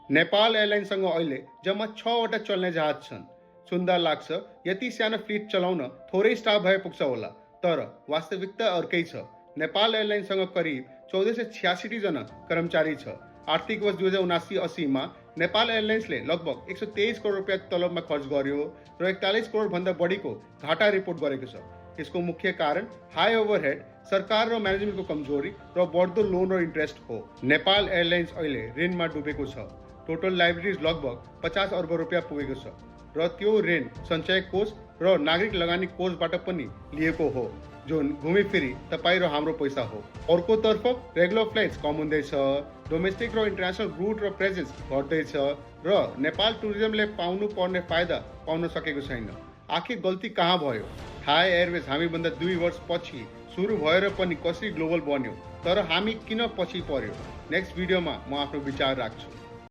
नेपाल एयरलाइन्ससँग अहिले जम्मा 6वटा चल्ने जहाज छन्। सुन्दा लाग्छ यति सानो फ्लिट चलाउन थोरै स्टाफ भए पुग्छ होला, तर वास्तविकता अर्कै छ। नेपाल एयरलाइन्ससँग करिब 1486 जना कर्मचारी छ। आर्थिक वर्ष 2079-80 नेपाल एयरलाइन्सले लगभग 123 करोड रुपियाँ तलबमा खर्च गर्यो र 41 करोड भन्दा बढीको घाटा रिपोर्ट गरेको छ। यसको मुख्य कारण हाई ओभरहेड, सरकार र म्यानेजमेन्टको कमजोरी र बढ्दो लोन र इन्ट्रेस्ट हो। नेपाल एयरलाइन्स अहिले ऋणमा डुबेको छ। टोटल लाइबिलिटिज लगभग 50 अर्ब रुपियाँ पुगेको छ र त्यो ऋण सञ्चय कोष र नागरिक लगानी कोषबाट पनि लिएको हो, जुन घुमिफिरी तपाईँ र हाम्रो पैसा हो। अर्कोतर्फ रेगुलर फ्लाइट्स कम हुँदैछ, डोमेस्टिक र इन्टरनेसनल रुट र प्रेजेन्स घट्दैछ र नेपाल टुरिज्मले पाउनु पर्ने फाइदा पाउन सकेको छैन। आखिर गल्ती कहाँ भयो? थाई एयरवेज हामीभन्दा 2 वर्ष पछि सुरु भएर पनि कसरी ग्लोबल बन्यो, तर हामी किन पछि पर्यो? नेक्स्ट भिडियोमा म आफ्नो विचार राख्छु।